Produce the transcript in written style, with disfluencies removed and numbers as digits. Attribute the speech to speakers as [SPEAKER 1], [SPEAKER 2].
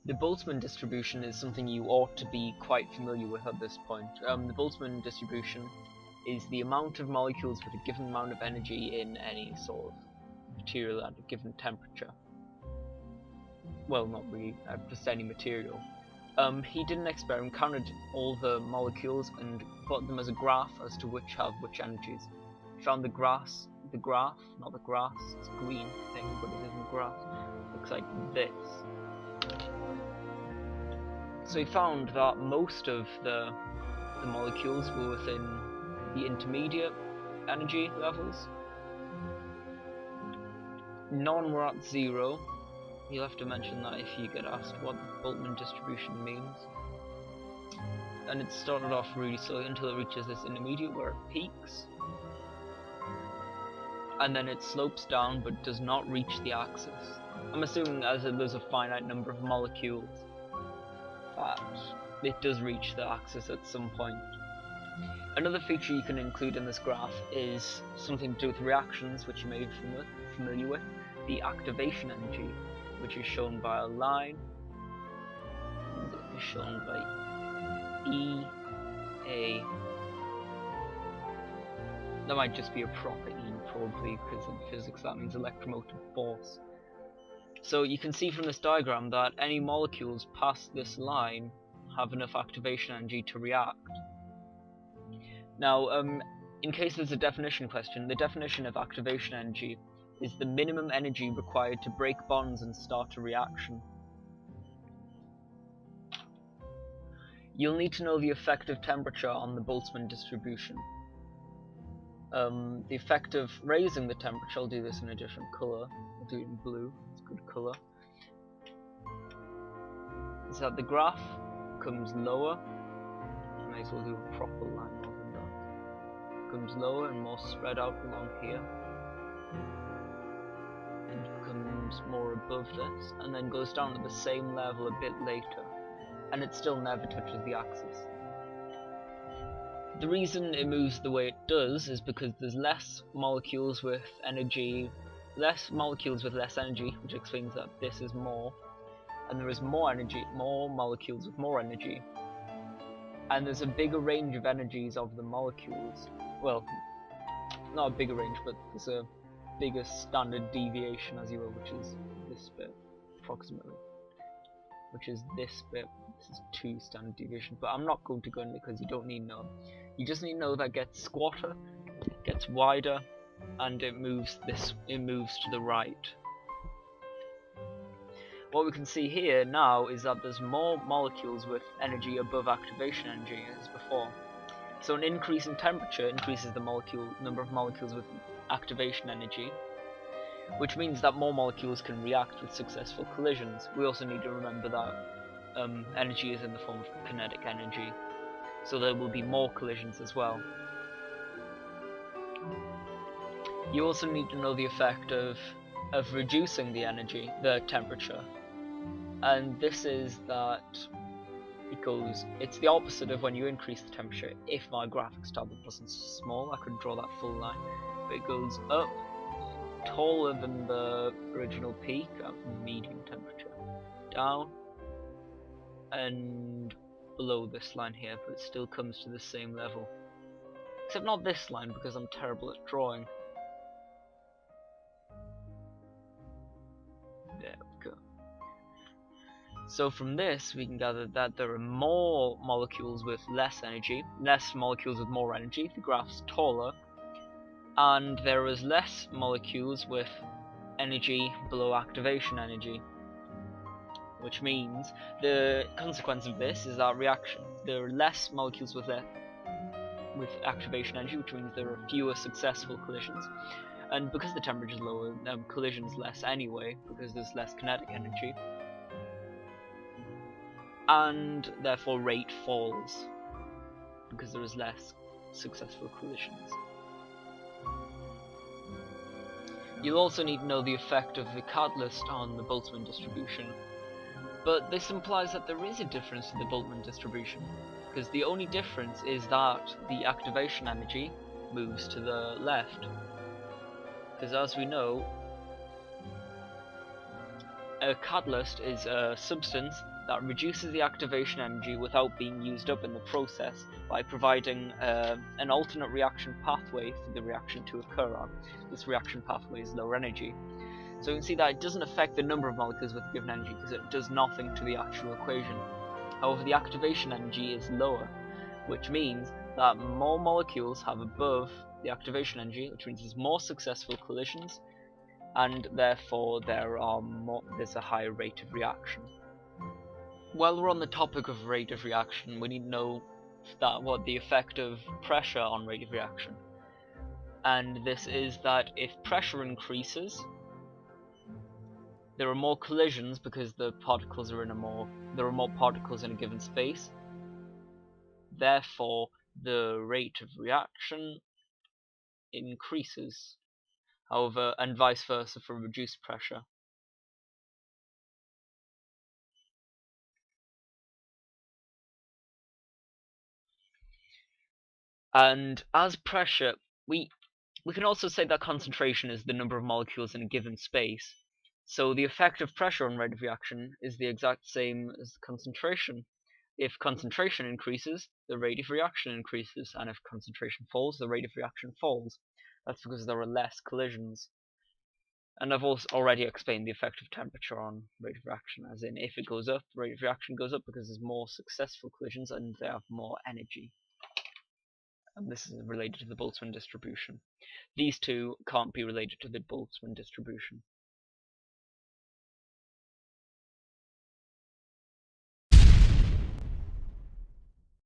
[SPEAKER 1] The Boltzman distribution is something you ought to be quite familiar with at this point. The Boltzman distribution is the amount of molecules with a given amount of energy in any sort of material at a given temperature. Well, not really, just any material. He did an experiment, counted all the molecules and plotted them as a graph as to which have which energies. Found the graph, not the grass, it's a green thing, but it isn't grass. Looks like this. So he found that most of the molecules were within the intermediate energy levels. None were at 0. You'll have to mention that if you get asked what the Boltzman distribution means. And it started off really slowly until it reaches this intermediate where it peaks. And then it slopes down but does not reach the axis. I'm assuming as there's a finite number of molecules that it does reach the axis at some point. Another feature you can include in this graph is something to do with reactions, which you may be familiar with, the activation energy, which is shown by a line, is shown by E, A. That might just be a proper E probably, because in physics that means electromotive force. So you can see from this diagram that any molecules past this line have enough activation energy to react. Now, in case there's a definition question, the definition of activation energy is the minimum energy required to break bonds and start a reaction. You'll need to know the effective temperature on the Boltzman distribution. The effect of raising the temperature, I'll do this in a different colour, I'll do it in blue, it's a good colour, is that the graph comes lower. I may as well do a proper line more than that. Comes lower and more spread out along here, and becomes more above this, and then goes down to the same level a bit later, and it still never touches the axis. The reason it moves the way it does is because there's less molecules with energy, which explains that this is more, and there is more molecules with more energy, and there's a bigger range of energies of the molecules. Well, not a bigger range, but there's a bigger standard deviation, as you will, which is this bit, approximately. Which is this bit. This is 2 standard deviation, but I'm not going to go into it because you don't need to know. You just need to know that it gets squatter, gets wider, and it moves to the right. What we can see here now is that there's more molecules with energy above activation energy as before. So an increase in temperature increases the number of molecules with activation energy, which means that more molecules can react with successful collisions. We also need to remember that energy is in the form of kinetic energy, so there will be more collisions as well. You also need to know the effect of reducing the temperature, and this is that it's the opposite of when you increase the temperature. If my graphics tablet wasn't small, I could draw that full line, but it goes up taller than the original peak at medium temperature, down, and below this line here, but it still comes to the same level. Except not this line, because I'm terrible at drawing. There we go. So from this we can gather that there are more molecules with less energy, less molecules with more energy, the graph's taller, and there is less molecules with energy below activation energy. Which means the consequence of this is that reaction. There are less molecules with activation energy, which means there are fewer successful collisions. And because the temperature is lower, collisions less anyway, because there's less kinetic energy. And therefore rate falls, because there is less successful collisions. You'll also need to know the effect of the catalyst on the Boltzman distribution. But this implies that there is a difference to the Boltzman distribution, because the only difference is that the activation energy moves to the left. Because as we know, a catalyst is a substance that reduces the activation energy without being used up in the process by providing an alternate reaction pathway for the reaction to occur on. This reaction pathway is lower energy. So you can see that it doesn't affect the number of molecules with a given energy because it does nothing to the actual equation. However, the activation energy is lower, which means that more molecules have above the activation energy, which means there's more successful collisions, and therefore there's a higher rate of reaction. While we're on the topic of rate of reaction, we need to know what the effect of pressure on rate of reaction. And this is that if pressure increases, there are more collisions because there are more particles in a given space. Therefore, the rate of reaction increases. However, and vice versa for reduced pressure. And as pressure, we can also say that concentration is the number of molecules in a given space. So the effect of pressure on rate of reaction is the exact same as concentration. If concentration increases, the rate of reaction increases, and if concentration falls, the rate of reaction falls. That's because there are less collisions. And I've also already explained the effect of temperature on rate of reaction, as in if it goes up, the rate of reaction goes up because there's more successful collisions and they have more energy. And this is related to the Boltzman distribution. These two can't be related to the Boltzman distribution.